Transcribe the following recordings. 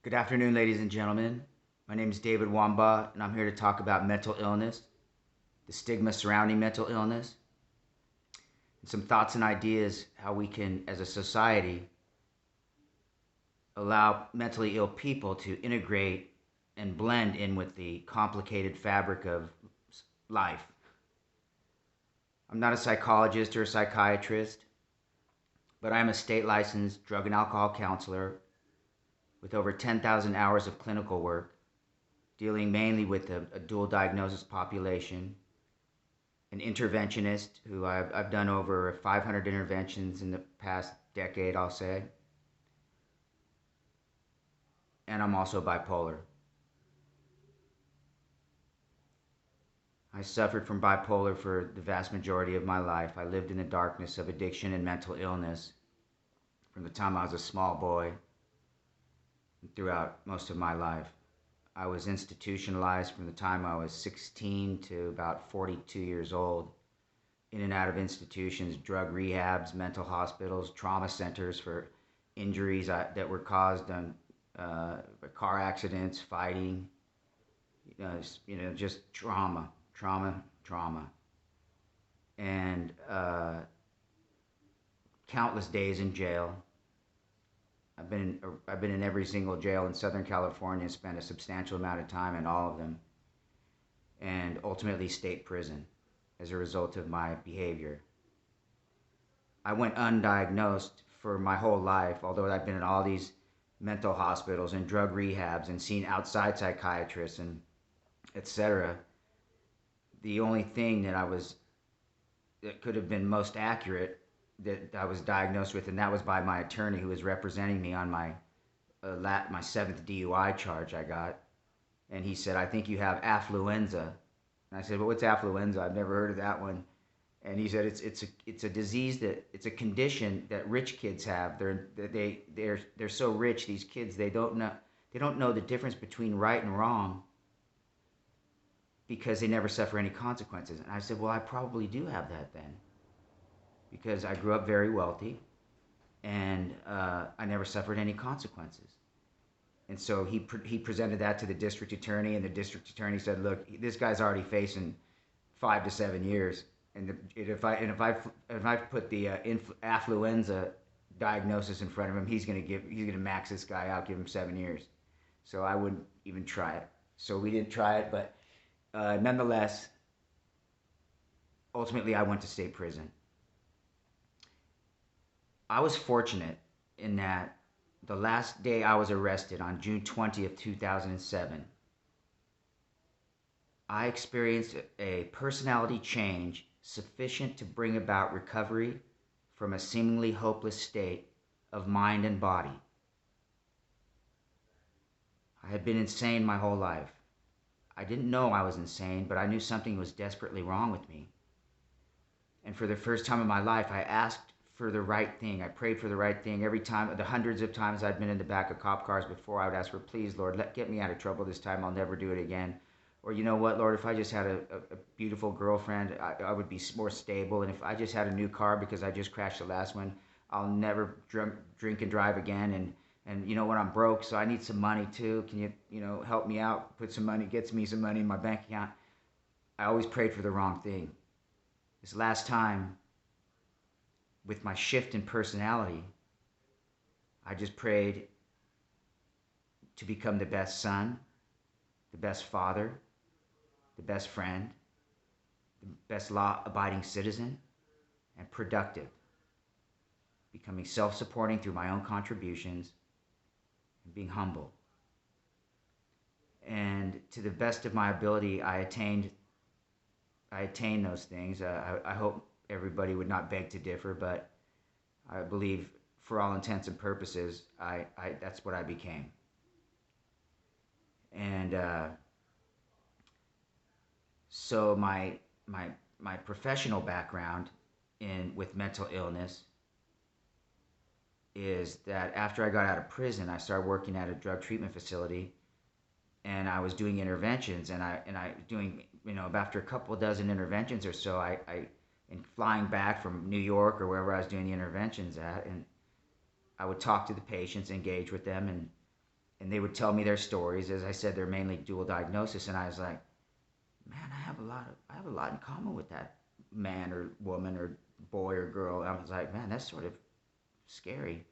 Good afternoon, ladies and gentlemen. My name is David Wamba, and I'm here to talk about mental illness, the stigma surrounding mental illness, and some thoughts and ideas how we can, as a society, allow mentally ill people to integrate and blend in with the complicated fabric of life. I'm not a psychologist or a psychiatrist, but I'm a state licensed drug and alcohol counselor with over 10,000 hours of clinical work, dealing mainly with a dual diagnosis population, an interventionist who I've done over 500 interventions in the past decade, I'll say, and I'm also bipolar. I suffered from bipolar for the vast majority of my life. I lived in the darkness of addiction and mental illness from the time I was a small boy and throughout most of my life. I was institutionalized from the time I was 16 to about 42 years old, in and out of institutions, drug rehabs, mental hospitals, trauma centers for injuries that were caused by car accidents, fighting, just trauma, and countless days in jail. I've been in every single jail in Southern California, spent a substantial amount of time in all of them, and ultimately state prison as a result of my behavior. I went undiagnosed for my whole life, although I've been in all these mental hospitals and drug rehabs and seen outside psychiatrists and etc. The only thing that could have been most accurate that I was diagnosed with, and that was by my attorney who was representing me on my seventh DUI charge I got, and he said, "I think you have affluenza." And I said, "Well, what's affluenza? I've never heard of that one." And he said, "It's a disease it's a condition that rich kids have. They're so rich, these kids, they don't know the difference between right and wrong because they never suffer any consequences." And I said, "Well, I probably do have that then, because I grew up very wealthy and I never suffered any consequences." And so he presented that to the district attorney, and the district attorney said, "Look, this guy's already facing 5 to 7 years, and if I put the affluenza diagnosis in front of him, he's gonna max this guy out, give him 7 years." So I wouldn't even try it. So we didn't try it, but nonetheless, ultimately, I went to state prison. I was fortunate in that the last day I was arrested on June 20th, 2007, I experienced a personality change sufficient to bring about recovery from a seemingly hopeless state of mind and body. I had been insane my whole life. I didn't know I was insane, but I knew something was desperately wrong with me. And for the first time in my life, I asked for the right thing. I prayed for the right thing. Every time, the hundreds of times I'd been in the back of cop cars before, I would ask for, "Please, Lord, get me out of trouble this time. I'll never do it again." Or, "You know what, Lord, if I just had a beautiful girlfriend, I would be more stable. And if I just had a new car because I just crashed the last one, I'll never drink and drive again. And you know what, I'm broke, so I need some money too. Can you help me out? Put some money, gets me some money in my bank account." I always prayed for the wrong thing. This last time, with my shift in personality, I just prayed to become the best son, the best father, the best friend, the best law abiding citizen, and productive, becoming self supporting through my own contributions and being humble. And to the best of my ability, I attained those things. I hope everybody would not beg to differ, but I believe, for all intents and purposes, that's what I became. And so my professional background in with mental illness is that after I got out of prison, I started working at a drug treatment facility, and I was doing interventions, and I doing after a couple of dozen interventions or so, I and flying back from New York or wherever I was doing the interventions at, and I would talk to the patients, engage with them, and And they would tell me their stories. As I said, they're mainly dual diagnosis, and I was like, man, I have a lot in common with that man or woman or boy or girl. And I was like, man, that's sort of scary.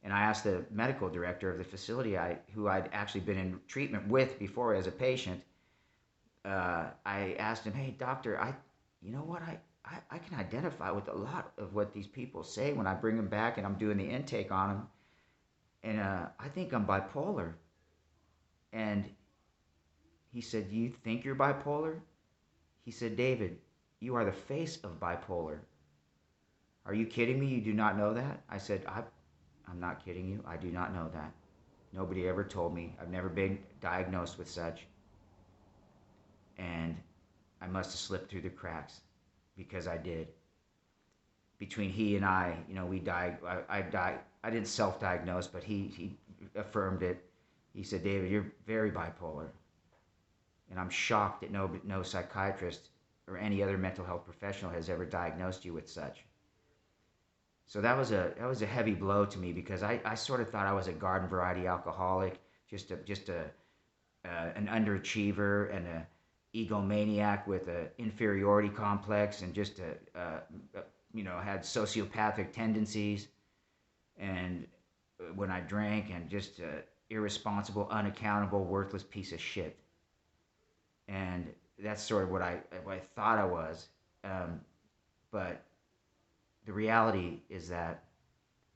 And I asked the medical director of the facility, who I'd actually been in treatment with before as a patient. I asked him, hey, doctor, you know what, I can identify with a lot of what these people say when I bring them back and I'm doing the intake on them. And I think I'm bipolar. And he said, you think you're bipolar? He said, David, you are the face of bipolar. Are you kidding me? You do not know that? I said, I'm not kidding you. I do not know that. Nobody ever told me. I've never been diagnosed with such. And I must have slipped through the cracks because I did. Between he and I, I didn't self-diagnose, but he affirmed it. He said, David, you're very bipolar. And I'm shocked that no psychiatrist or any other mental health professional has ever diagnosed you with such. So that was a heavy blow to me because I sort of thought I was a garden variety alcoholic, just an underachiever and a egomaniac with an inferiority complex and just had sociopathic tendencies, and when I drank, and just a irresponsible, unaccountable, worthless piece of shit. And that's sort of what I thought I was, but the reality is that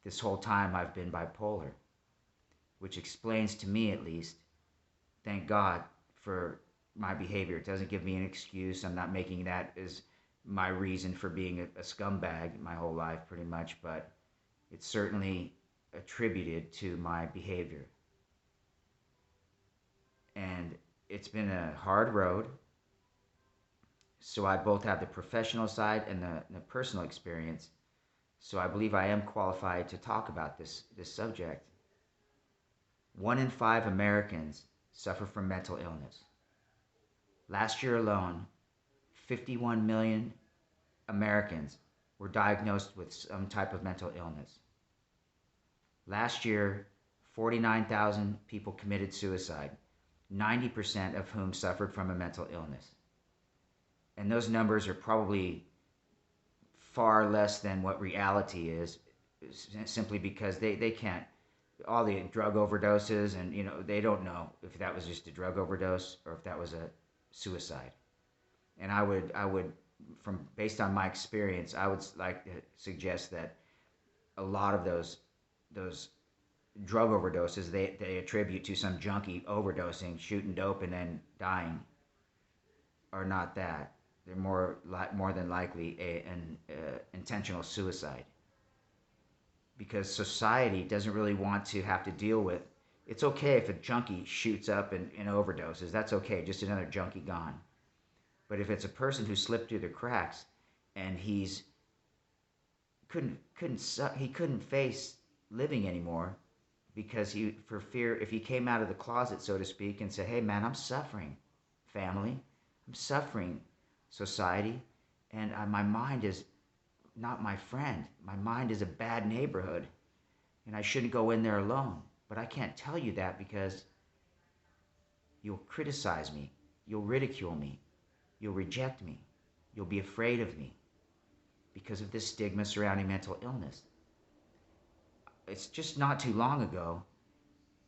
this whole time I've been bipolar, which explains to me, at least, thank God for my behavior. It doesn't give me an excuse. I'm not making that as my reason for being a scumbag my whole life, pretty much, but it's certainly attributed to my behavior. And it's been a hard road. So I both have the professional side and the personal experience. So I believe I am qualified to talk about this subject. 1 in 5 Americans suffer from mental illness. Last year alone, 51 million Americans were diagnosed with some type of mental illness. Last year, 49,000 people committed suicide, 90% of whom suffered from a mental illness. And those numbers are probably far less than what reality is, simply because they can't, all the drug overdoses, and they don't know if that was just a drug overdose or if that was a suicide. And I would, from based on my experience, I would like to suggest that a lot of those drug overdoses they attribute to some junkie overdosing, shooting dope, and then dying, are not that. They're more than likely an intentional suicide, because society doesn't really want to have to deal with. It's okay if a junkie shoots up and overdoses. That's okay, just another junkie gone. But if it's a person who slipped through the cracks and he couldn't face living anymore, because for fear, if he came out of the closet, so to speak, and said, hey man, I'm suffering, family, I'm suffering, society, and my mind is not my friend. My mind is a bad neighborhood, and I shouldn't go in there alone. But I can't tell you that because you'll criticize me, you'll ridicule me, you'll reject me, you'll be afraid of me because of this stigma surrounding mental illness. It's just not too long ago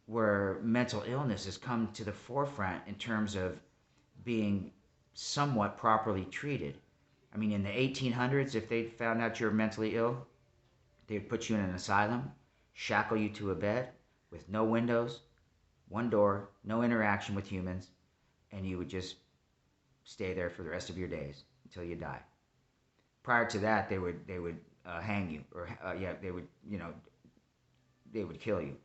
where mental illness has come to the forefront in terms of being somewhat properly treated. I mean, in the 1800s, if they found out you're mentally ill, they'd put you in an asylum, shackle you to a bed with no windows, one door, no interaction with humans, and you would just stay there for the rest of your days until you die. Prior to that, they would hang you, or they would kill you.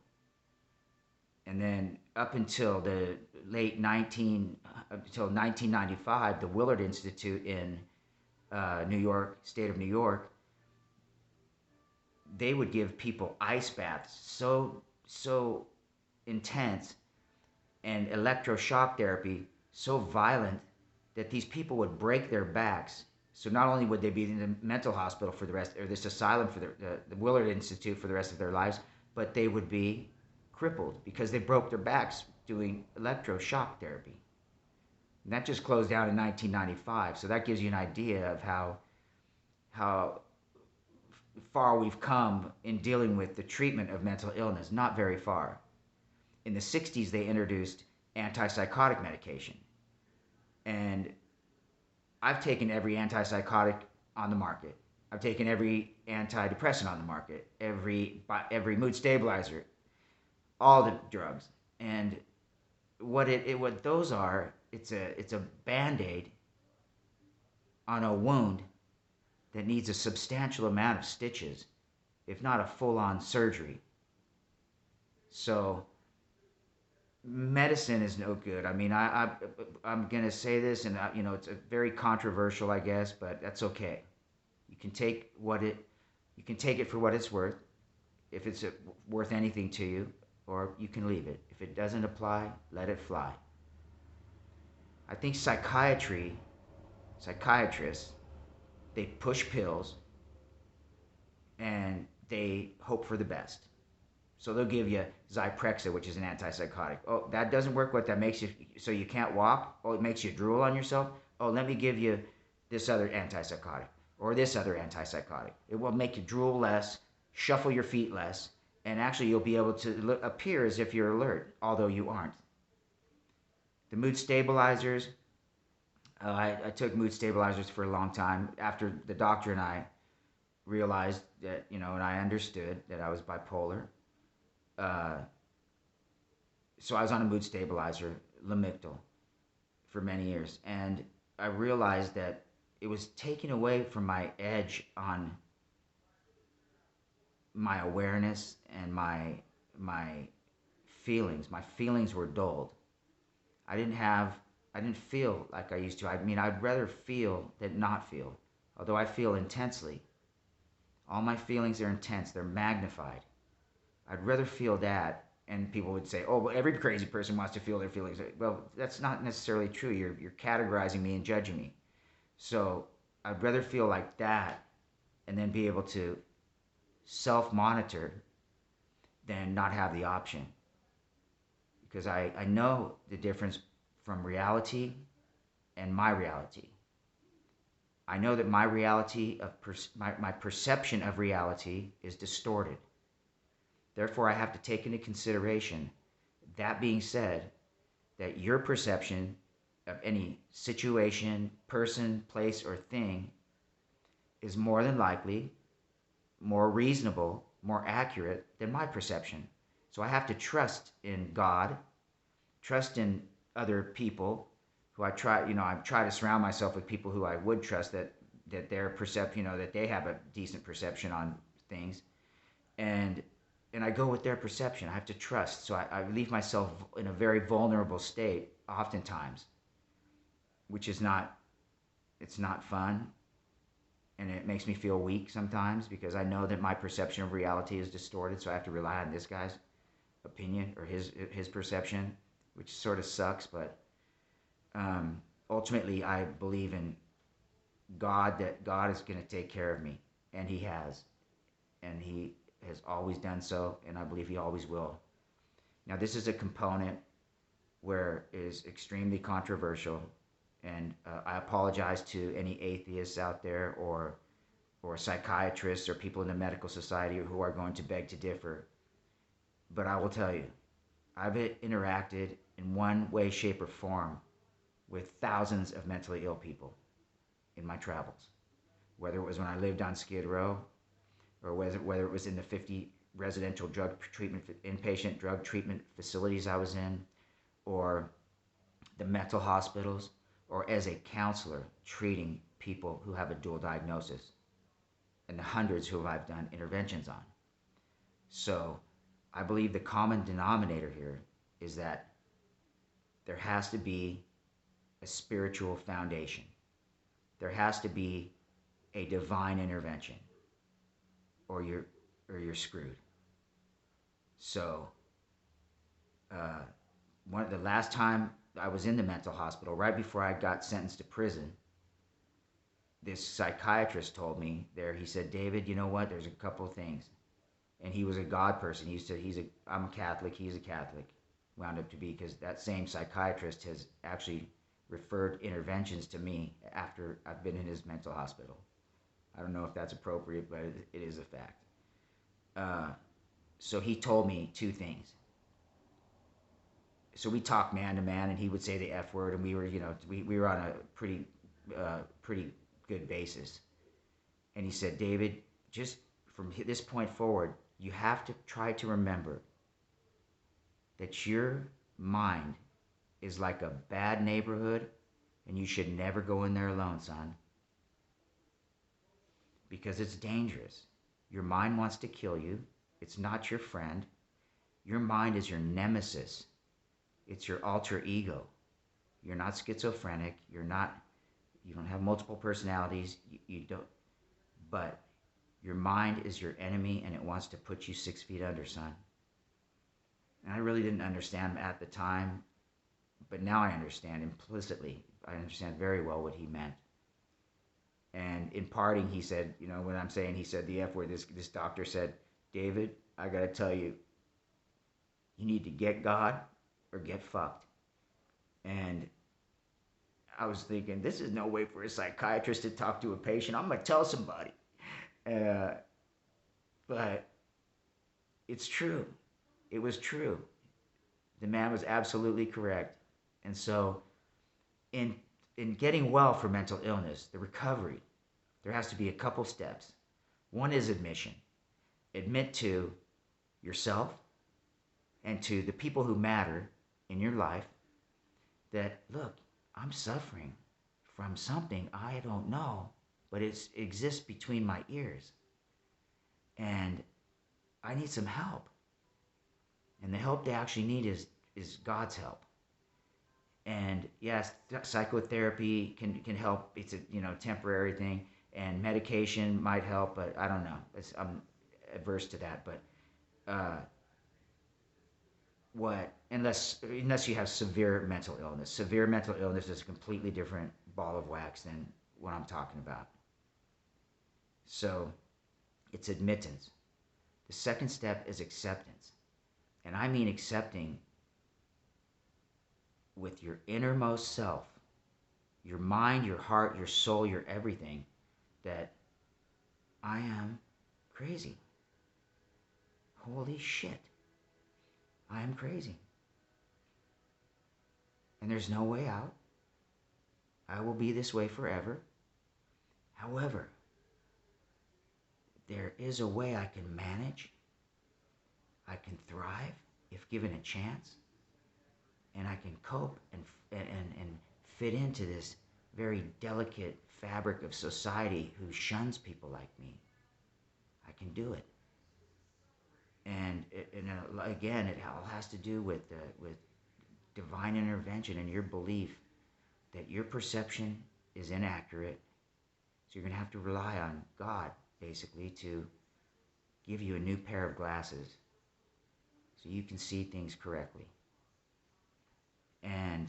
And then up until the until 1995, the Willard Institute in New York, state of New York, they would give people ice baths so intense, and electroshock therapy so violent that these people would break their backs. So not only would they be in the mental hospital for the rest, or this asylum for the Willard Institute for the rest of their lives, but they would be crippled because they broke their backs doing electroshock therapy. And that just closed down in 1995. So that gives you an idea of how far we've come in dealing with the treatment of mental illness. Not very far. In the 60s, they introduced antipsychotic medication. And I've taken every antipsychotic on the market. I've taken every antidepressant on the market, every mood stabilizer, all the drugs. And what those are, it's a band-aid on a wound that needs a substantial amount of stitches, if not a full-on surgery. So medicine is no good. I mean, I'm gonna say this, and it's a very controversial, I guess, but that's okay. You can take it for what it's worth, if it's worth anything to you, or you can leave it. If it doesn't apply, let it fly. I think psychiatrists, they push pills and they hope for the best. So they'll give you Zyprexa, which is an antipsychotic. Oh, that doesn't work. What, that makes you so you can't walk? Oh, it makes you drool on yourself? Oh, let me give you this other antipsychotic or this other antipsychotic. It will make you drool less, shuffle your feet less, and actually you'll be able to appear as if you're alert, although you aren't. The mood stabilizers, I took mood stabilizers for a long time. After the doctor and I realized that, and I understood that I was bipolar. So I was on a mood stabilizer, Lamictal, for many years. And I realized that it was taking away from my edge on my awareness and my feelings. My feelings were dulled. I didn't feel like I used to. I mean, I'd rather feel than not feel. Although I feel intensely. All my feelings are intense. They're magnified. I'd rather feel that. And people would say, oh, well, every crazy person wants to feel their feelings. Well, that's not necessarily true. You're categorizing me and judging me. So I'd rather feel like that and then be able to self-monitor than not have the option. Because I know the difference from reality and my reality. I know that my reality my perception of reality is distorted. Therefore, I have to take into consideration, that being said, that your perception of any situation, person, place, or thing is more than likely more reasonable, more accurate than my perception. So I have to trust in God, trust in other people who I try to surround myself with people who I would trust that their perception, that they have a decent perception on things. And I go with their perception. I have to trust. So I leave myself in a very vulnerable state oftentimes, which is it's not fun. And it makes me feel weak sometimes because I know that my perception of reality is distorted. So I have to rely on this guy's opinion or his perception, which sort of sucks. But ultimately, I believe in God, that God is going to take care of me. And he has. And he has always done so, and I believe he always will. Now, this is a component where it is extremely controversial, and I apologize to any atheists out there or psychiatrists or people in the medical society who are going to beg to differ. But I will tell you, I've interacted in one way, shape, or form with thousands of mentally ill people in my travels, whether it was when I lived on Skid Row, or whether it was in the 50 residential inpatient drug treatment facilities I was in, or the mental hospitals, or as a counselor treating people who have a dual diagnosis, and the hundreds who I've done interventions on. So I believe the common denominator here is that there has to be a spiritual foundation. There has to be a divine intervention, or you're screwed. So the last time I was in the mental hospital, right before I got sentenced to prison, this psychiatrist told me there, he said, David, you know what, there's a couple of things. And he was a God person. I'm a Catholic, he's a Catholic, wound up to be, because that same psychiatrist has actually referred interventions to me after I've been in his mental hospital. I don't know if that's appropriate, but it is a fact. Uh, so he told me two things. So we talked man to man, and he would say the F word, and we were, we were on a pretty good basis. And he said, David, just from this point forward, you have to try to remember that your mind is like a bad neighborhood, and you should never go in there alone, son, because it's dangerous. Your mind wants to kill you. It's not your friend. Your mind is your nemesis. It's your alter ego. You're not schizophrenic. You don't have multiple personalities. You don't, but your mind is your enemy, and it wants to put you 6 feet under, son. And I really didn't understand at the time, but now I understand implicitly. I understand very well what he meant. And in parting, he said, when I'm saying he said the F word, this doctor said, David, I gotta tell you, you need to get God or get fucked. And I was thinking, this is no way for a psychiatrist to talk to a patient. I'm gonna tell somebody. But it's true. It was true. The man was absolutely correct. And so in getting well for mental illness, the recovery, there has to be a couple steps. One is admission. Admit to yourself and to the people who matter in your life that, look, I'm suffering from something I don't know, but it exists between my ears. And I need some help. And the help they actually need is God's help. And yes, psychotherapy can help. It's a temporary thing, and medication might help, but I don't know. I'm adverse to that. But unless you have severe mental illness. Severe mental illness is a completely different ball of wax than what I'm talking about. So it's admittance. The second step is acceptance. And I mean accepting with your innermost self, your mind, your heart, your soul, your everything, that I am crazy. Holy shit. I am crazy. And there's no way out. I will be this way forever. However, there is a way I can manage. I can thrive if given a chance. And I can cope and fit into this very delicate fabric of society who shuns people like me. I can do it. And again, it all has to do with divine intervention and your belief that your perception is inaccurate. So you're going to have to rely on God, basically, to give you a new pair of glasses so you can see things correctly. And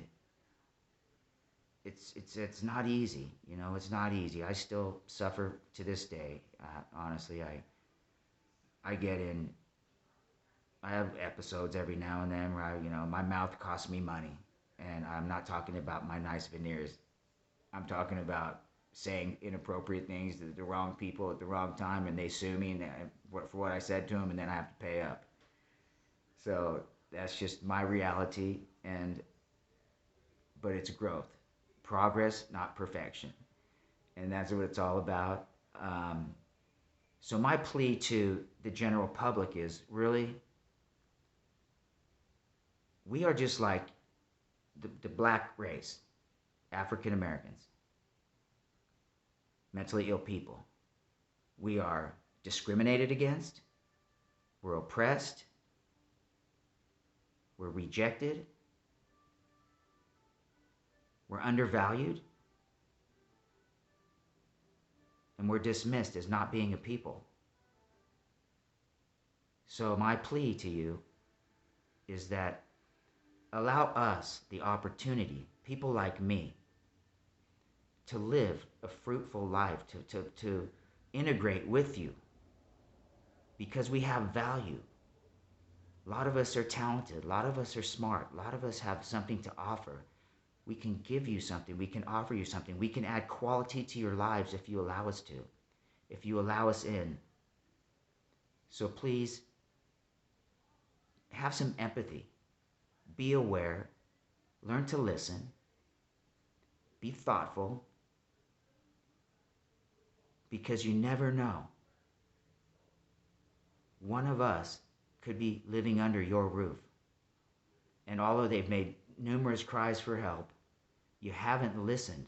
it's not easy, it's not easy. I still suffer to this day. Honestly, I have episodes every now and then where my mouth costs me money, and I'm not talking about my nice veneers. I'm talking about saying inappropriate things to the wrong people at the wrong time, and they sue me for what I said to them, and then I have to pay up. So that's just my reality, but it's growth, progress, not perfection, and that's what it's all about. So my plea to the general public is, really, we are just like the black race, African Americans, mentally ill people. We are discriminated against, we're oppressed, we're rejected, we're undervalued, and we're dismissed as not being a people. So my plea to you is that allow us the opportunity, people like me, to live a fruitful life, to integrate with you, because we have value. A lot of us are talented. A lot of us are smart. A lot of us have something to offer. We can give you something. We can offer you something. We can add quality to your lives if you allow us to, if you allow us in. So please have some empathy. Be aware. Learn to listen. Be thoughtful. Because you never know. One of us could be living under your roof. And although they've made numerous cries for help, you haven't listened.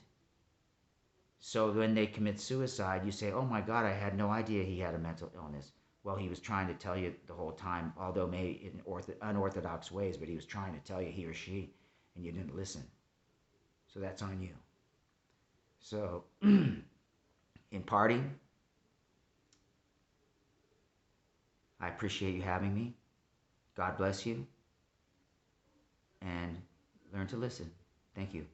So when they commit suicide, you say, oh my God, I had no idea he had a mental illness. Well, he was trying to tell you the whole time, although maybe in unorthodox ways, but he was trying to tell you, he or she, and you didn't listen. So that's on you. So, in parting, I appreciate you having me. God bless you. And learn to listen. Thank you.